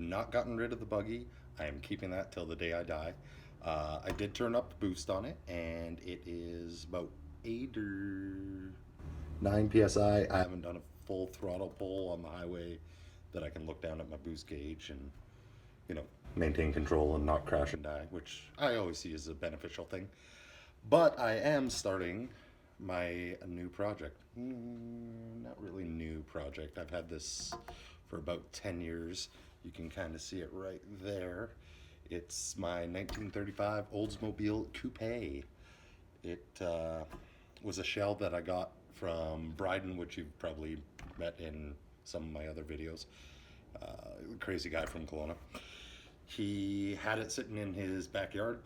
not gotten rid of the buggy. I am keeping that till the day I die. I did turn up the boost on it, and it is about 8 or 9 psi. I haven't done a full throttle pull on the highway that I can look down at my boost gauge and, maintain control and not crash and die, which I always see as a beneficial thing. But I am starting my new project. Not really new project. I've had this for about 10 years. You can kind of see it right there. It's my 1935 Oldsmobile Coupe. It was a shell that I got from Bryden, which you've probably met in some of my other videos. Crazy guy from Kelowna. He had it sitting in his backyard.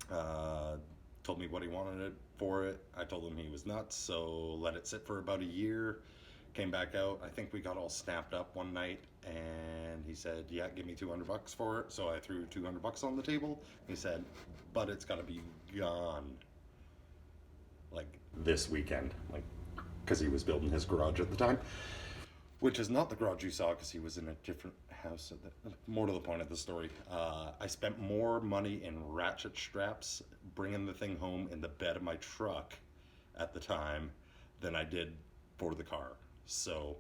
Told me what he wanted for it. I told him he was nuts, so let it sit for about a year. Came back out. I think we got all snapped up one night, and he said, "Yeah, give me $200 for it." So I threw $200 on the table. He said, "But it's got to be gone, like this weekend," like because he was building his garage at the time. Which is not the garage you saw, because he was in a different house. More to the point of the story, I spent more money in ratchet straps bringing the thing home in the bed of my truck at the time than I did for the car. So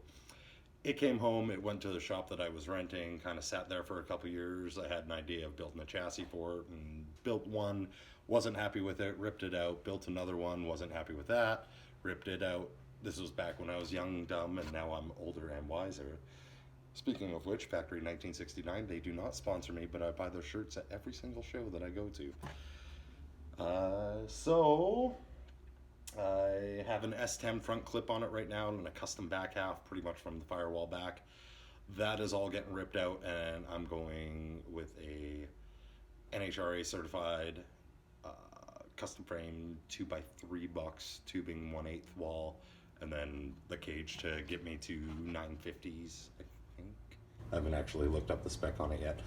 it came home, it went to the shop that I was renting, kind of sat there for a couple years. I had an idea of building a chassis for it, and built one, wasn't happy with it, ripped it out, built another one, wasn't happy with that, ripped it out. This was back when I was young, dumb, and now I'm older and wiser. Speaking of which, Factory 1969, they do not sponsor me, but I buy their shirts at every single show that I go to. So I have an S10 front clip on it right now and a custom back half, pretty much from the firewall back. That is all getting ripped out, and I'm going with a NHRA certified custom frame 2x3 box tubing 1/8 wall, and then the cage to get me to 950s, I think. I haven't actually looked up the spec on it yet,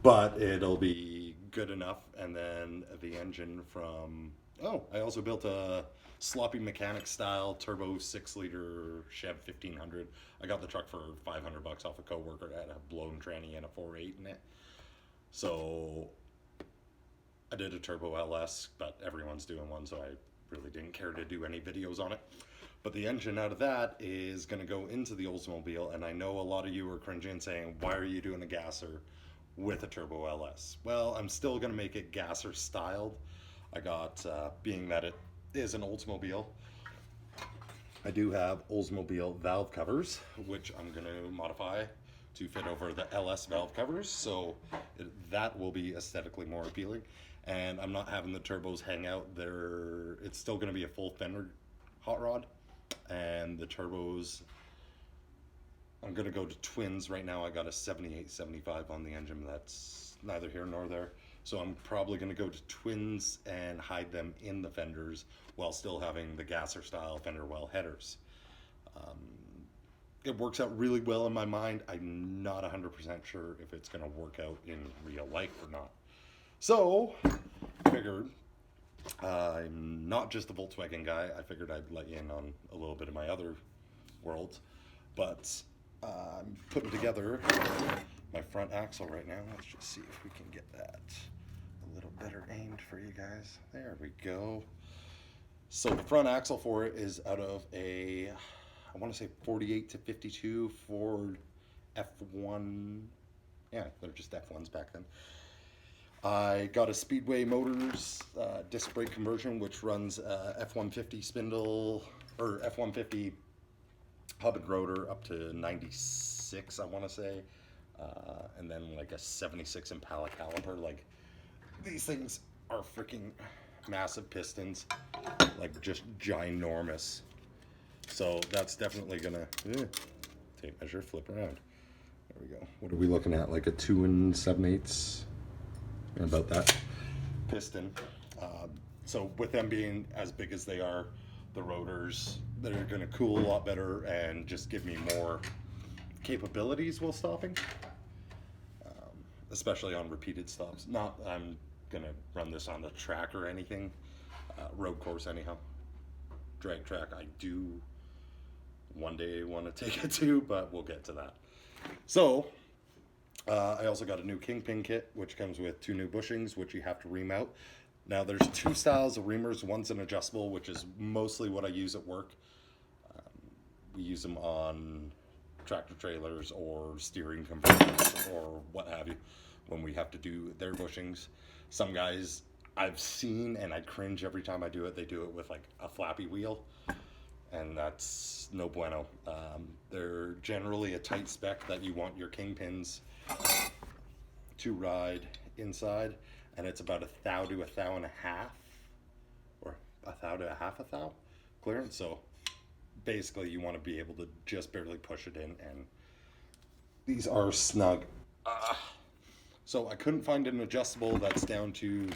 but it'll be good enough. And then the engine from, I also built a sloppy mechanic style turbo 6-liter Chev 1500. I got the truck for $500 off a coworker that had a blown tranny and a 4.8 in it. So I did a turbo LS, but everyone's doing one, so I really didn't care to do any videos on it. But the engine out of that is going to go into the Oldsmobile, and I know a lot of you are cringing and saying, "Why are you doing a gasser with a turbo LS?" Well, I'm still going to make it gasser styled. I got, being that it is an Oldsmobile, I do have Oldsmobile valve covers, which I'm going to modify to fit over the LS valve covers, so that will be aesthetically more appealing. And I'm not having the turbos hang out there. It's still going to be a full fender hot rod, and the turbos, I'm going to go to twins. Right now I got a 78-75 on the engine. That's neither here nor there. So I'm probably going to go to twins and hide them in the fenders while still having the gasser style fender well headers. It works out really well in my mind. I'm not 100% sure if it's going to work out in real life or not. So I figured, I'm not just a Volkswagen guy. I figured I'd let you in on a little bit of my other worlds. But I'm putting together my front axle right now. Let's just see if we can get that a little better aimed for you guys. There we go. So the front axle for it is out of a, I want to say 48 to 52 Ford F1. Yeah, they're just F1s back then. I got a Speedway Motors disc brake conversion, which runs F-150 spindle, or F-150 hub and rotor up to 96, I want to say, and then like a 76 Impala caliper. Like, these things are freaking massive pistons, like just ginormous. So that's definitely gonna tape measure, flip around. There we go. What are we looking at? Like a 2 7/8, about that piston. So with them being as big as they are, the rotors, they're going to cool a lot better and just give me more capabilities while stopping, especially on repeated stops. Not that I'm going to run this on the track or anything, road course anyhow. Drag track I do one day want to take it to, but we'll get to that. So I also got a new kingpin kit, which comes with 2 new bushings, which you have to ream out. Now, there's 2 styles of reamers. One's an adjustable, which is mostly what I use at work. We use them on tractor trailers or steering converters or what have you when we have to do their bushings. Some guys I've seen, and I cringe every time I do it, they do it with like a flappy wheel, and that's no bueno. They're generally a tight spec that you want your kingpins to ride inside, and it's about 1 thou to 1.5 thou, or 1 thou to 1/2 thou clearance. So basically you want to be able to just barely push it in, and these are snug. So I couldn't find an adjustable that's down to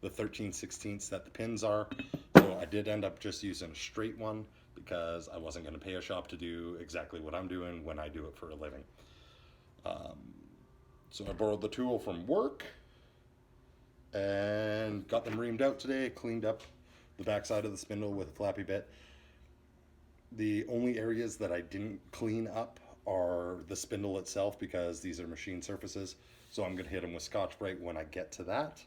the 13/16 that the pins are, so I did end up just using a straight one because I wasn't going to pay a shop to do exactly what I'm doing when I do it for a living. So I borrowed the tool from work and got them reamed out today, cleaned up the backside of the spindle with a flappy bit. The only areas that I didn't clean up are the spindle itself, because these are machine surfaces. So I'm going to hit them with Scotch-Brite when I get to that.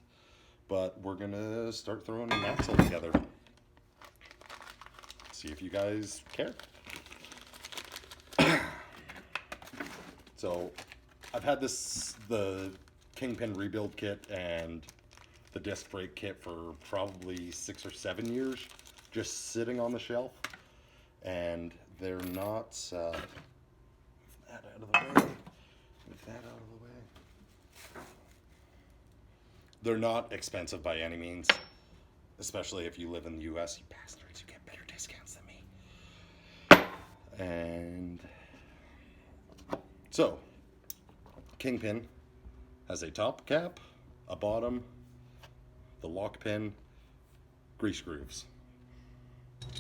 But we're going to start throwing an axle together. See if you guys care. So I've had the Kingpin rebuild kit and the disc brake kit for probably 6 or 7 years, just sitting on the shelf. And they're not, move that out of the way, move that out of the way. They're not expensive by any means, especially if you live in the US, you bastards, you get better discounts than me. And so, Kingpin has a top cap, a bottom, the lock pin, grease grooves.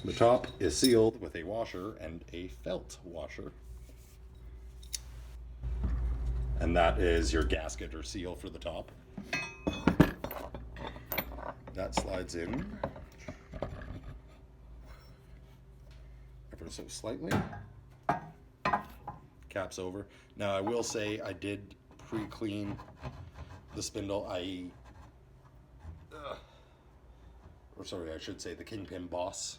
The top is sealed with a washer and a felt washer. And that is your gasket or seal for the top. That slides in ever so slightly. Caps over. Now I will say I did pre-clean the spindle. I should say the Kingpin boss.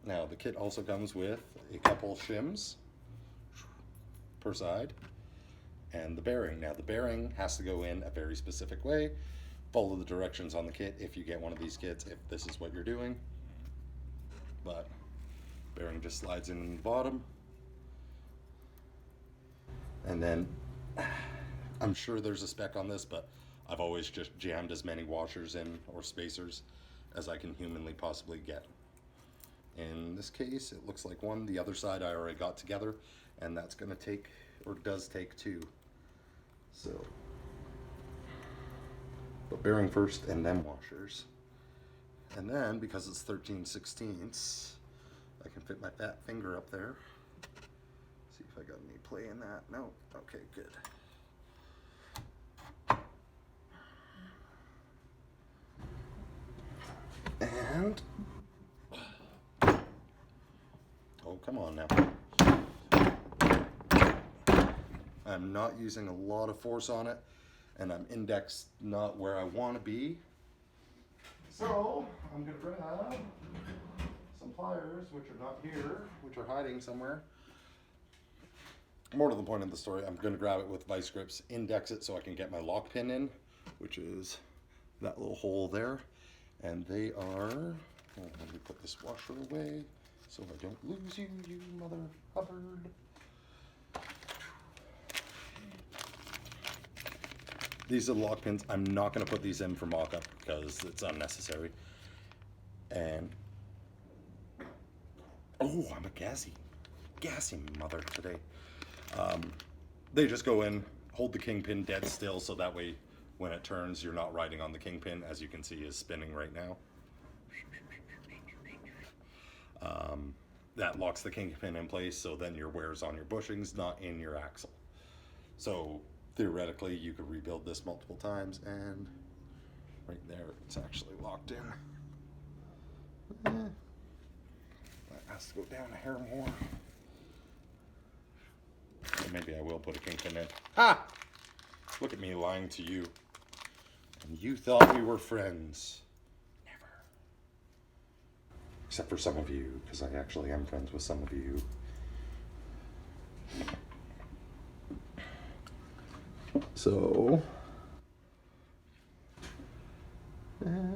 Now the kit also comes with a couple shims per side and the bearing. Now the bearing has to go in a very specific way. Follow the directions on the kit if you get one of these kits, if this is what you're doing. But bearing just slides in the bottom. And then I'm sure there's a spec on this, but I've always just jammed as many washers in or spacers as I can humanly possibly get. In this case, it looks like one. The other side I already got together, and that's going to take, or does take, 2. So, but bearing first and then washers. And then, because it's 13/16, I can fit my fat finger up there. See if I got any play in that. No? Okay, good. And oh, come on now. I'm not using a lot of force on it, and I'm indexed not where I want to be. So I'm going to grab some pliers, which are not here, which are hiding somewhere. More to the point of the story, I'm going to grab it with vice grips, index it so I can get my lock pin in, which is that little hole there. And they are, let me put this washer away so I don't lose you, you mother Hubbard. These are the lock pins. I'm not going to put these in for mock-up because it's unnecessary. And, oh, I'm a gassy mother today. They just go in, hold the kingpin dead still so that way when it turns, you're not riding on the kingpin, as you can see is spinning right now. That locks the kingpin in place, so then your wear's on your bushings, not in your axle. So theoretically, you could rebuild this multiple times, and right there, it's actually locked in. That has to go down a hair more. Maybe I will put a kingpin in. Ha! Look at me lying to you. And you thought we were friends. Never. Except for some of you, because I actually am friends with some of you. So... there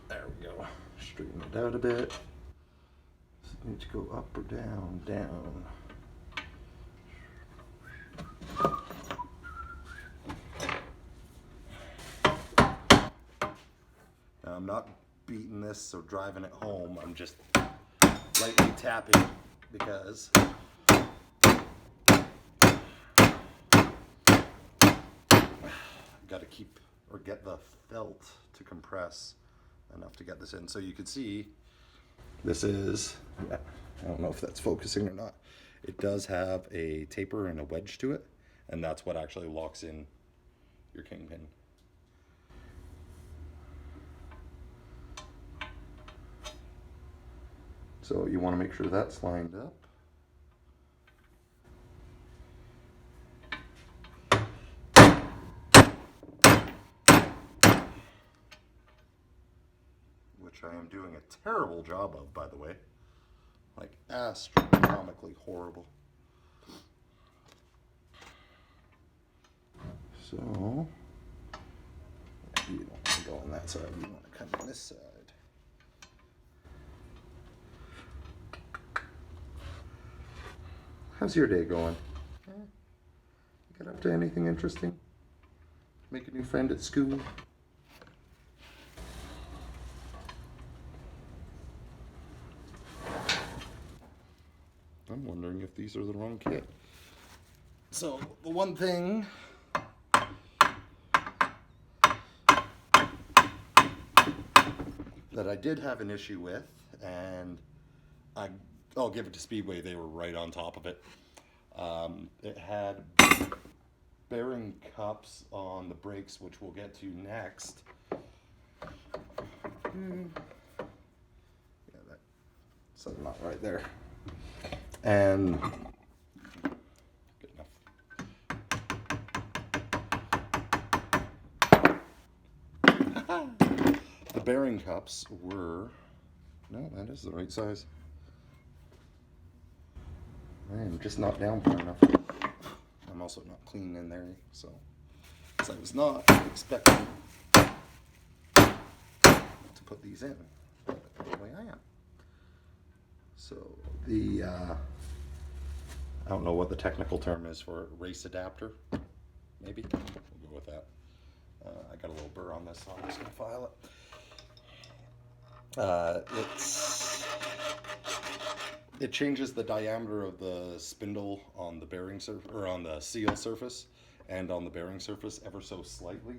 we go. Straighten it out a bit. Does it need to go up or down? Down. Now I'm not beating this or driving it home. I'm just lightly tapping because got to keep or get the felt to compress enough to get this in. So you can see this is, I don't know if that's focusing or not. It does have a taper and a wedge to it, and that's what actually locks in your kingpin. So you want to make sure that's lined up. Which I am doing a terrible job of, by the way. Like astronomically horrible. So, you don't want to go on that side, you want to come on this side. How's your day going? Get up to anything interesting? Make a new friend at school? I'm wondering if these are the wrong kit. So, the one thing that I did have an issue with, and I'll give it to Speedway, they were right on top of it. It had bearing cups on the brakes, which we'll get to next. Yeah, that's not right there. And good enough. The bearing cups were, no, that is the right size. I'm just not down far enough. I'm also not clean in there, so I was not expecting to put these in, but the way I am. So the, I don't know what the technical term is for race adapter, maybe? We'll go with that. I got a little burr on this, so I'm just going to file it. It changes the diameter of the spindle on the bearing or on the seal surface and on the bearing surface ever so slightly.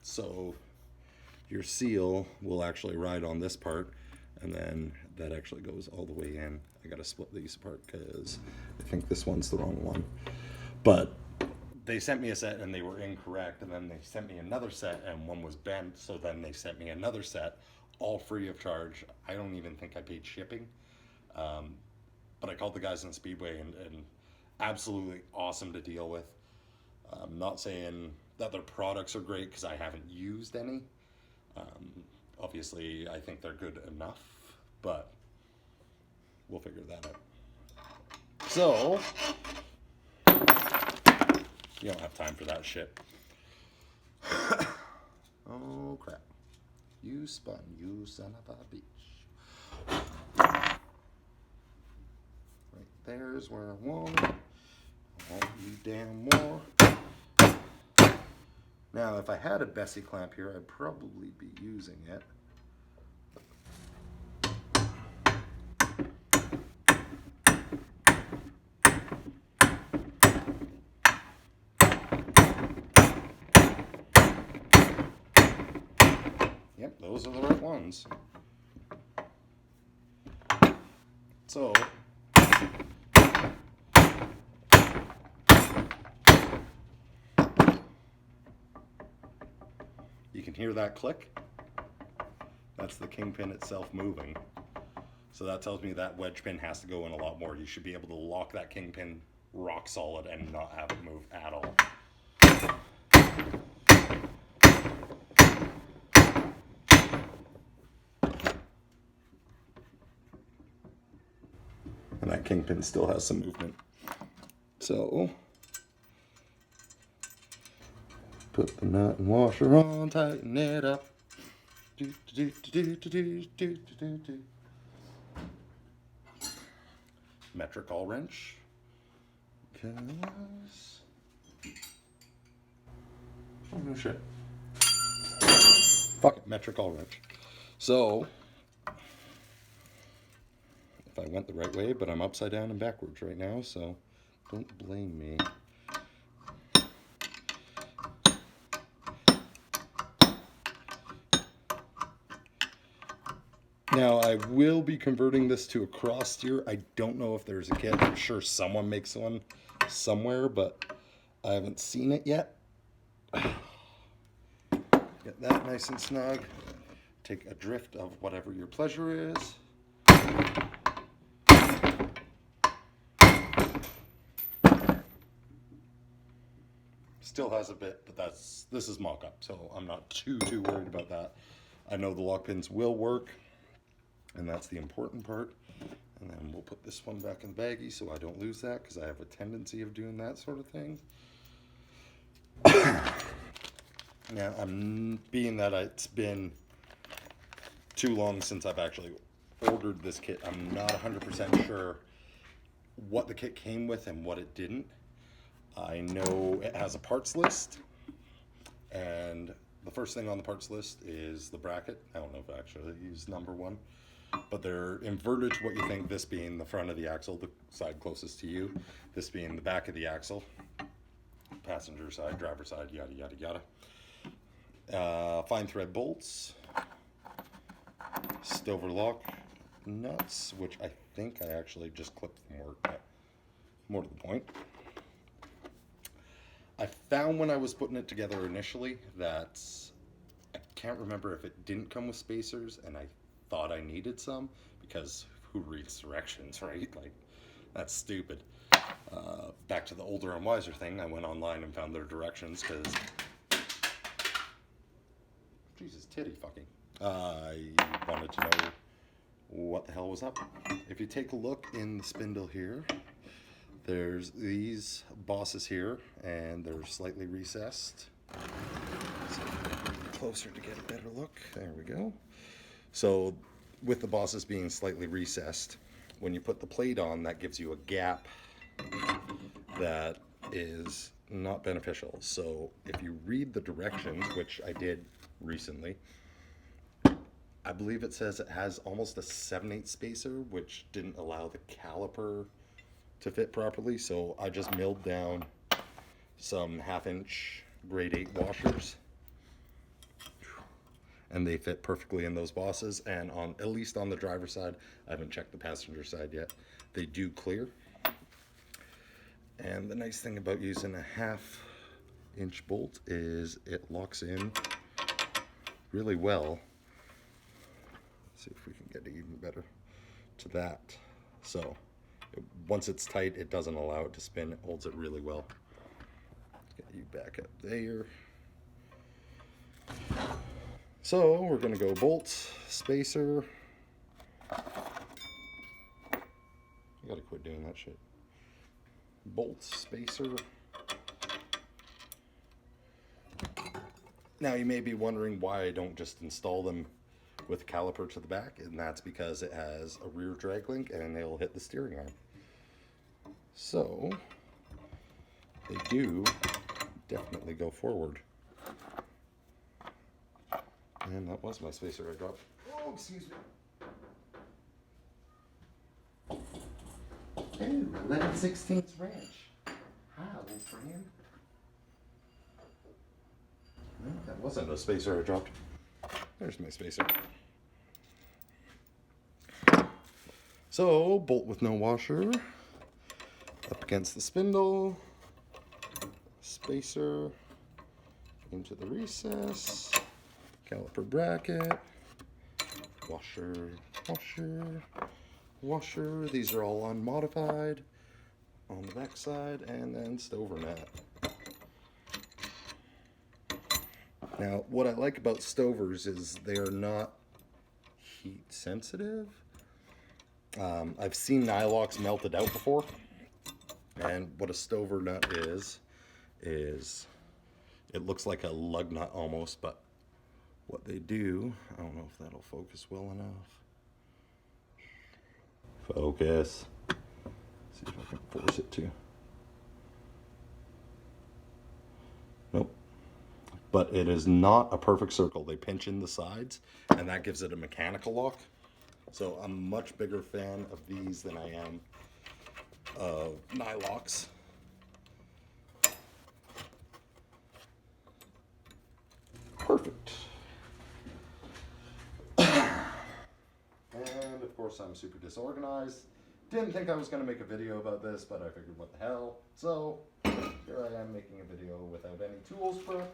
So your seal will actually ride on this part, and then that actually goes all the way in. I gotta split these apart because I think this one's the wrong one. But they sent me a set and they were incorrect, and then they sent me another set and one was bent, so then they sent me another set, all free of charge. I don't even think I paid shipping. But I called the guys in Speedway and absolutely awesome to deal with. I'm not saying that their products are great because I haven't used any. Obviously, I think they're good enough, but we'll figure that out. So, you don't have time for that shit. Oh, crap. You spun, you son of a bitch. Right there's where I want it. I want you damn more. Now, if I had a Bessie clamp here, I'd probably be using it. Yep, those are the right ones. So, you can hear that click. That's the kingpin itself moving. So that tells me that wedge pin has to go in a lot more. You should be able to lock that kingpin rock solid and not have it move at all. And that kingpin still has some movement. So put the nut and washer on, tighten it up. Metric all wrench. Because oh no shit. Fuck it, metric all wrench. So if I went the right way, but I'm upside down and backwards right now, so don't blame me. Now I will be converting this to a cross steer. I don't know if there's a kit. I'm sure someone makes one somewhere, but I haven't seen it yet. Get that nice and snug. Take a drift of whatever your pleasure is. Still has a bit, but this is mock-up, so I'm not too worried about that. I know the lock pins will work, and that's the important part. And then we'll put this one back in the baggie so I don't lose that, because I have a tendency of doing that sort of thing. Now, being that it's been too long since I've actually ordered this kit, I'm not 100% sure what the kit came with and what it didn't. I know it has a parts list, and the first thing on the parts list is the bracket. I don't know if I actually use number 1, but they're inverted to what you think, this being the front of the axle, the side closest to you, this being the back of the axle, passenger side, driver side, yada yada yada. Fine thread bolts, Stover lock nuts, which I think I actually just clipped from work, but more to the point. I found when I was putting it together initially that I can't remember if it didn't come with spacers, and I thought I needed some, because who reads directions, right? Like, that's stupid. Back to the older and wiser thing, I went online and found their directions, because Jesus, titty fucking. I wanted to know what the hell was up. If you take a look in the spindle here, there's these bosses here, and they're slightly recessed. So closer to get a better look. There we go. So with the bosses being slightly recessed, when you put the plate on, that gives you a gap that is not beneficial. So if you read the directions, which I did recently, I believe it says it has almost a 7/8 spacer, which didn't allow the caliper to fit properly. So I just milled down some 1/2-inch grade 8 washers, and they fit perfectly in those bosses. And on, at least on the driver's side, I haven't checked the passenger side yet, they do clear. And the nice thing about using a 1/2-inch bolt is it locks in really well. Let's see if we can get even better to that. So once it's tight, it doesn't allow it to spin. It holds it really well. Get you back up there. So we're gonna go bolt, spacer. I gotta quit doing that shit. Bolt, spacer. Now you may be wondering why I don't just install them with caliper to the back, and that's because it has a rear drag link and it'll hit the steering arm. So they do definitely go forward. And that was my spacer I dropped. Oh, excuse me. Ooh, 11/16 wrench. Hi, old friend. No, that wasn't a spacer I dropped. There's my spacer. So, bolt with no washer. Up against the spindle. Spacer. Into the recess. Caliper bracket. Washer. Washer. washer. These are all unmodified on the back side, and then stover mat. Now, what I like about stovers is they are not heat sensitive. I've seen nylocks melted out before, and what a stover nut is it looks like a lug nut almost, but what they do, I don't know if that'll focus well enough. Focus. See if I can force it to. Nope. But it is not a perfect circle. They pinch in the sides, and that gives it a mechanical lock. So I'm a much bigger fan of these than I am of nylocks. Perfect. And of course I'm super disorganized. Didn't think I was going to make a video about this, but I figured what the hell. So here I am making a video without any tools prepped.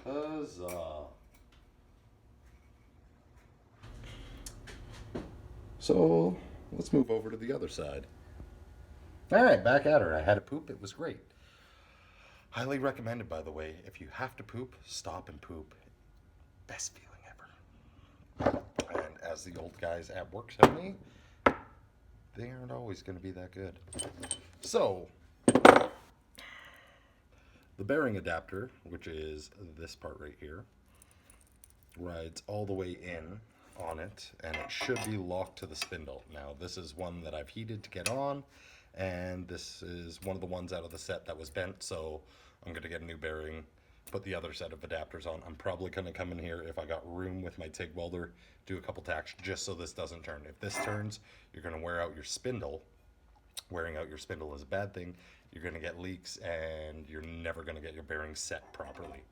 Huzzah. So let's move over to the other side. Alright, back at her. I had a poop. It was great. Highly recommended, by the way. If you have to poop, stop and poop. Best feeling ever. And as the old guys at work tell me, they aren't always going to be that good. So, the bearing adapter, which is this part right here, rides all the way in on it, and it should be locked to the spindle. Now, this is one that I've heated to get on, and this is one of the ones out of the set that was bent, so I'm going to get a new bearing, put the other set of adapters on. I'm probably going to come in here, if I got room with my TIG welder, do a couple tacks just so this doesn't turn. If this turns, you're going to wear out your spindle. Wearing out your spindle is a bad thing. You're going to get leaks, and you're never going to get your bearings set properly.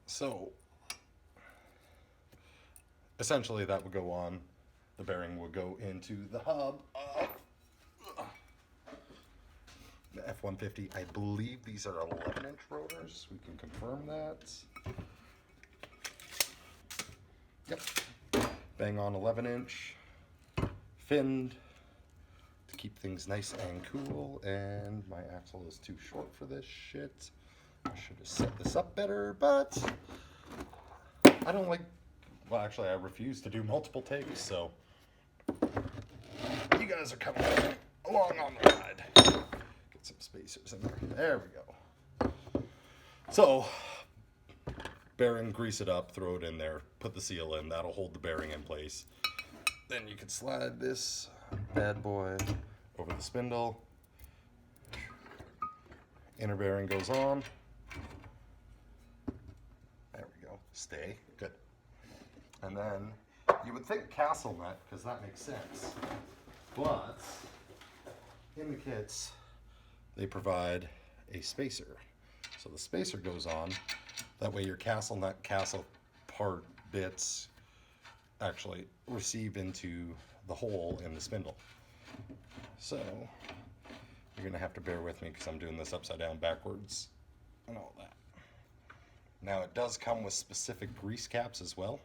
So, essentially that would go on. The bearing would go into the hub of the F-150. I believe these are 11-inch rotors. We can confirm that. Yep. Bang on 11-inch. Finned to keep things nice and cool. And my axle is too short for this shit. I should have set this up better, but I don't like... Well, actually, I refuse to do multiple takes, so you guys are coming along on the ride. Get some spacers in there. There we go. So, bearing, grease it up, throw it in there, put the seal in. That'll hold the bearing in place. Then you can slide this bad boy over the spindle. Inner bearing goes on. There we go. Stay. Good. And then you would think castle nut, because that makes sense. But in the kits, they provide a spacer. So the spacer goes on. That way your castle nut, castle part bits actually receive into the hole in the spindle. So you're going to have to bear with me because I'm doing this upside down backwards and all that. Now it does come with specific grease caps as well.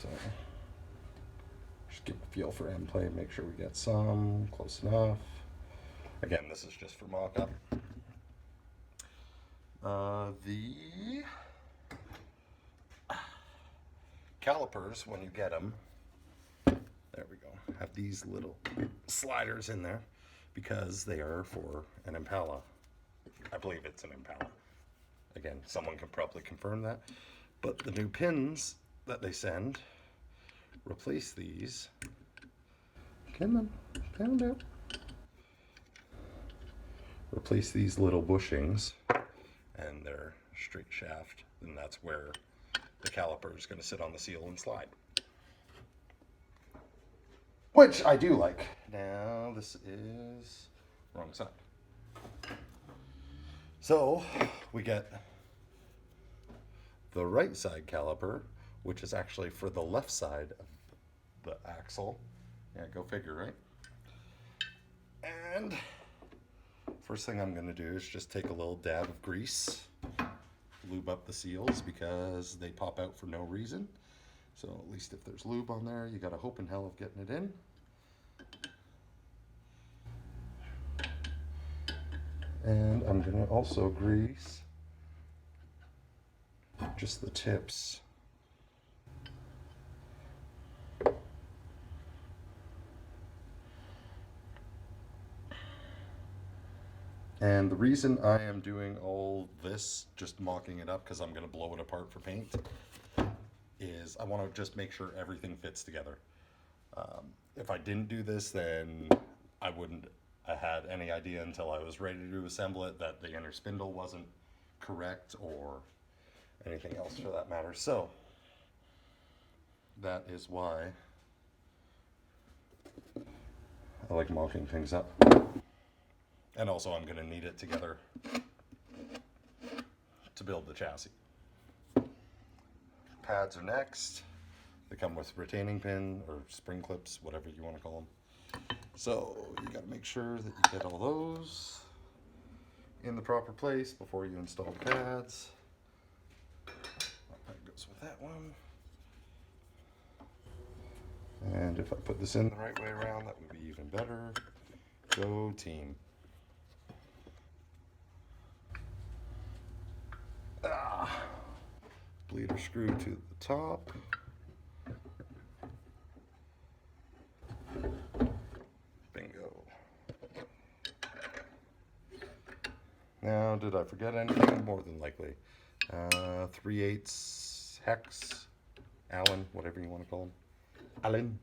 So just give a feel for end play, make sure we get some close enough. Again, this is just for mock-up. The calipers, when you get them, there we go, have these little sliders in there because they are for an Impala. I believe it's an Impala. Again, someone can probably confirm that. But the new pins that they send replace these. Come on, pound out. Replace these little bushings and their straight shaft, and that's where the caliper is going to sit on the seal and slide. Which I do like. Now this is wrong side. So we get the right side caliper, which is actually for the left side of the axle. Yeah, go figure, right? And first thing I'm going to do is just take a little dab of grease, lube up the seals because they pop out for no reason. So at least if there's lube on there, you got a hope in hell of getting it in. And I'm gonna also grease just the tips. And the reason I am doing all this, just mocking it up because I'm gonna blow it apart for paint, is I want to just make sure everything fits together. If I didn't do this, then I wouldn't have had any idea until I was ready to assemble it that the inner spindle wasn't correct or anything else for that matter. So that is why I like mocking things up. And also I'm going to knead it together to build the chassis. Pads are next. They come with retaining pin or spring clips, whatever you want to call them. So you got to make sure that you get all those in the proper place before you install the pads. That goes with that one. And if I put this in the right way around, that would be even better. Go team. Bleeder screw to the top. Bingo. Now, did I forget anything? More than likely. 3/8 hex, Allen, whatever you want to call them. Allen.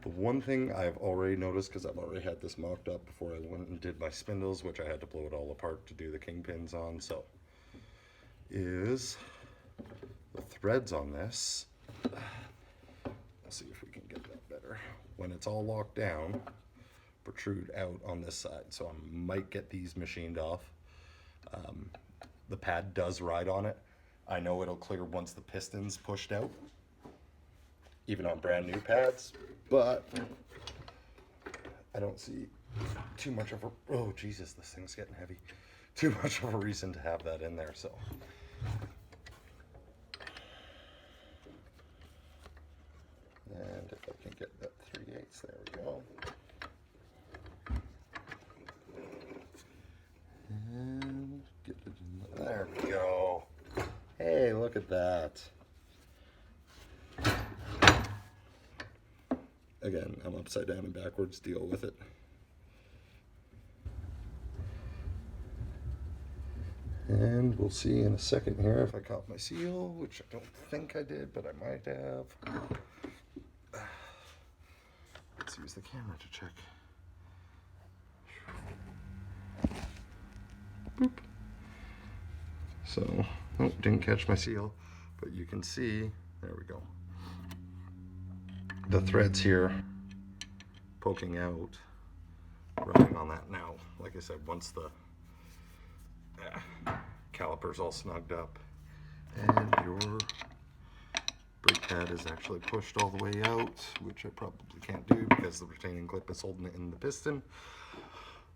The one thing I've already noticed, because I've already had this mocked up before I went and did my spindles, which I had to blow it all apart to do the kingpins on, so, is the threads on this. Let's see if we can get that better. When it's all locked down, protrude out on this side, so I might get these machined off. The pad does ride on it. I know it'll clear once the piston's pushed out, even on brand new pads, but I don't see too much of a, oh Jesus, this thing's getting heavy, too much of a reason to have that in there, so. And if I can get that 3/8, there we go. And get it in there we go. Hey, look at that. Again, I'm upside down and backwards, deal with it. And we'll see in a second here if I caught my seal, which I don't think I did, but I might have. Let's use the camera to check. Boop. So, oh, didn't catch my seal, but you can see, there we go. The threads here poking out, running on that now. Like I said, once the caliper's all snugged up and your brake pad is actually pushed all the way out, which I probably can't do because the retaining clip is holding it in the piston,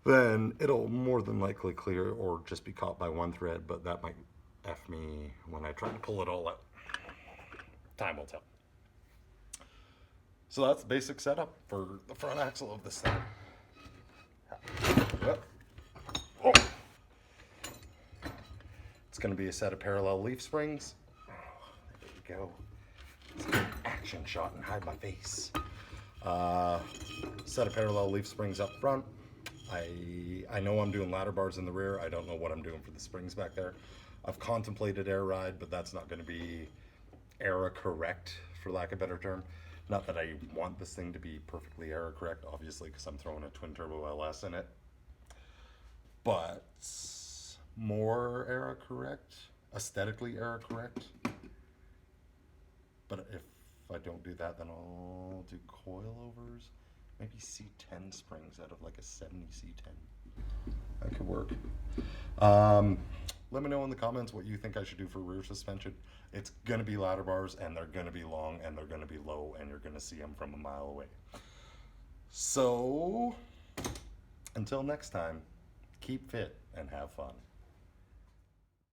then it'll more than likely clear or just be caught by one thread, but that might F me when I try to pull it all out. Time will tell. So that's the basic setup for the front axle of this thing. Oh. It's going to be a set of parallel leaf springs. There we go. Let's get an action shot and hide my face. Set of parallel leaf springs up front. I know I'm doing ladder bars in the rear. I don't know what I'm doing for the springs back there. I've contemplated air ride, but that's not going to be era correct, for lack of a better term. Not that I want this thing to be perfectly era correct, obviously, because I'm throwing a twin turbo LS in it. But more era correct, aesthetically era correct. But if I don't do that, then I'll do coilovers. Maybe C10 springs out of like a 70 C10. That could work. Let me know in the comments what you think I should do for rear suspension. It's going to be ladder bars, and they're going to be long, and they're going to be low, and you're going to see them from a mile away. So, until next time, keep fit and have fun.